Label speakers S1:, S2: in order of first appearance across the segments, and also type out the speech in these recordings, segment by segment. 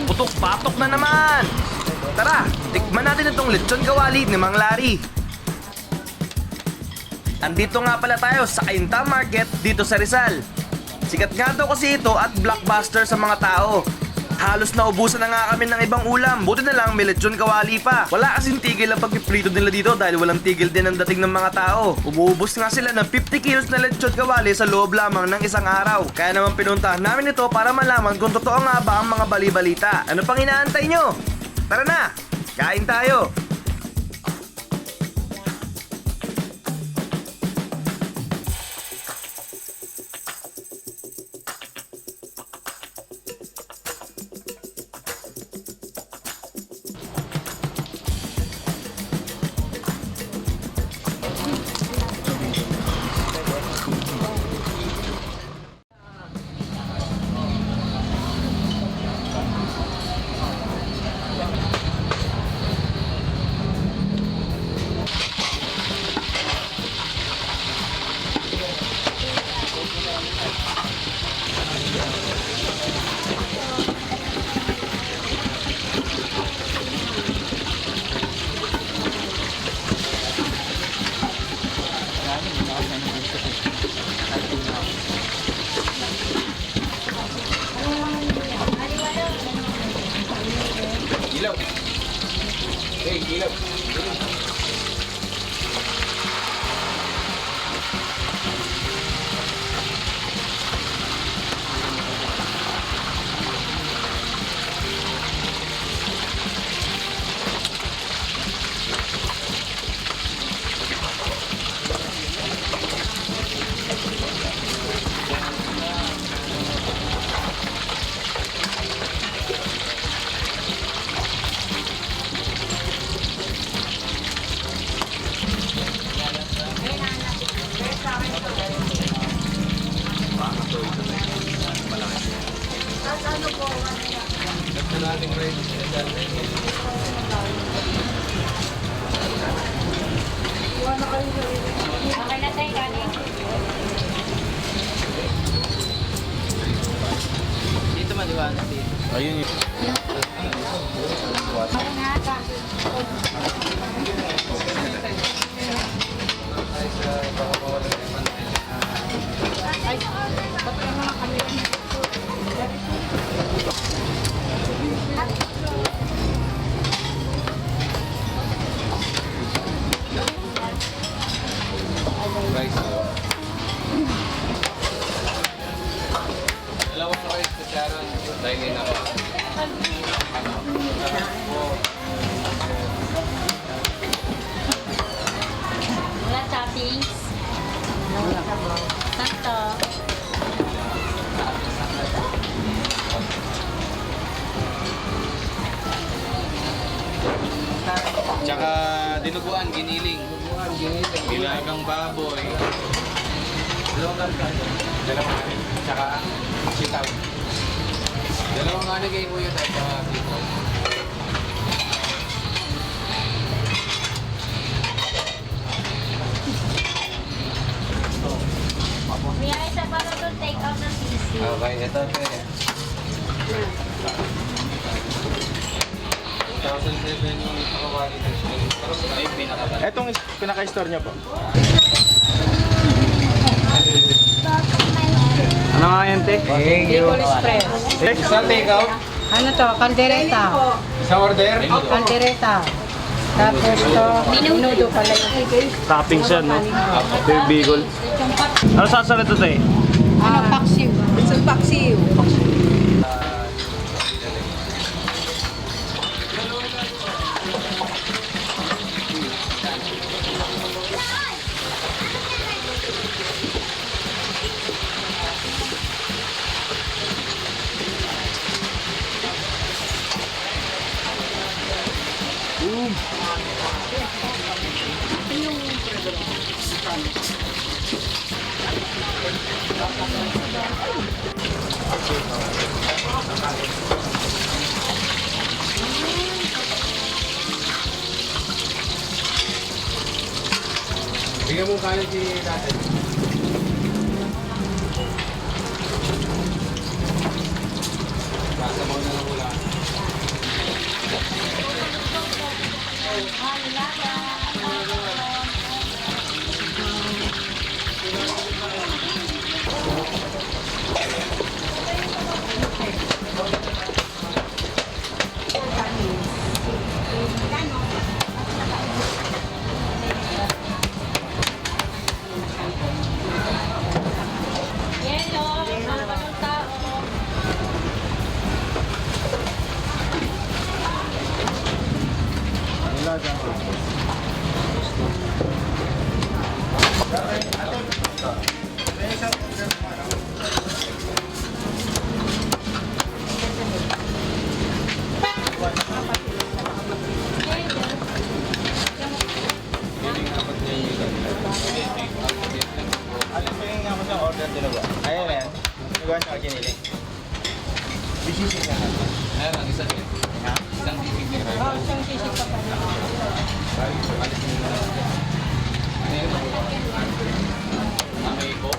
S1: Putok-patok na naman! Tara, tikman natin itong lechon kawali ni Mang Larry. Andito nga pala tayo sa Cainta Market dito sa Rizal. Sikat nga daw kasi ito at blockbuster sa mga tao. Halos naubusan na nga kami ng ibang ulam. Buti na lang may lechon kawali pa. Wala kasing tigil ang pagpiprito nila dito dahil walang tigil din ang dating ng mga tao. Umuubos nga sila ng 50 kilos na lechon kawali sa loob lamang ng isang araw. Kaya naman pinuntahan namin ito para malaman kung totoo nga ba ang mga bali-balita. Ano pang inaantay nyo? Tara na! Kain tayo!
S2: Ilaw. Hey, ilaw.
S3: Okay na tayo, kanin.
S2: Dito maliwanag dito.
S1: Ayun yun.
S3: Okay na,
S2: Rice. Dalawang rice sa Sharon. Dahil in ako.
S3: wala toppings. Sakto.
S2: Tsaka dinuguan, giniling. Nilagang baboy. Dalawang kanin. Tsaka sitaw. Dalawang kanin kay Kuya at saka sitaw.
S3: May isa para to take out ng sisi.
S2: Okay, ito ito. 2007 yung nakawali ng school. Ay, pinakabali.
S1: Etong pinaka-store niya po. Ano nga yan, te?
S2: Thank you. Isang take out.
S4: Ano to? Caldereta.
S2: Isang order.
S4: Caldereta. Tapos to, minudo pala yung
S1: Toppings yan, no? Beef Bigol. Ano sasal ito, te?
S4: ano, paksiw. Isang paksiw.
S2: Bigyan mo kanin si natin. Basta mo na lang ulan.
S3: Yellow, mga bagong tao.
S5: Alam mo yung ako sa order din ba? Ayun yan. Nagawa sa akin nila. Bisisi ka na.
S2: Ayan, ang isa din. Isang bibig na
S4: Oh, isang sisig pa pala.
S2: Mamay ko.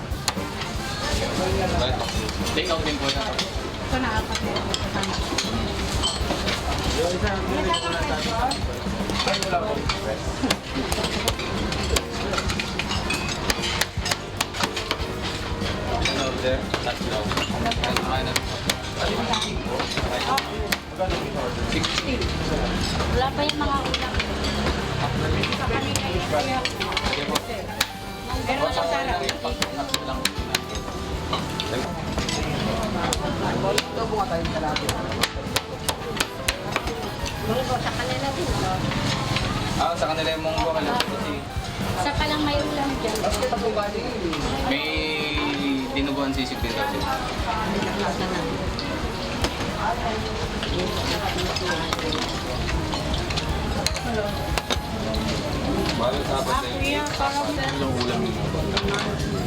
S2: Take out din po na.
S4: Ito na apat na.
S5: Yung isa, hindi ko na tayo. Ay, wala po.
S2: An order, tatlo. And minus. 60.
S3: Wala pa yung mga ulam.
S2: Sige po.
S4: Pero sa sarap.
S2: Tatlo lang.
S3: Munggo, sa kanila din. No?
S2: Ah, sa kanila yung munggo kasi
S3: Sa palang may ulam dyan.
S2: may dinuguan sisig din kasi. Bakit tapos na yun? Ilang ulam yung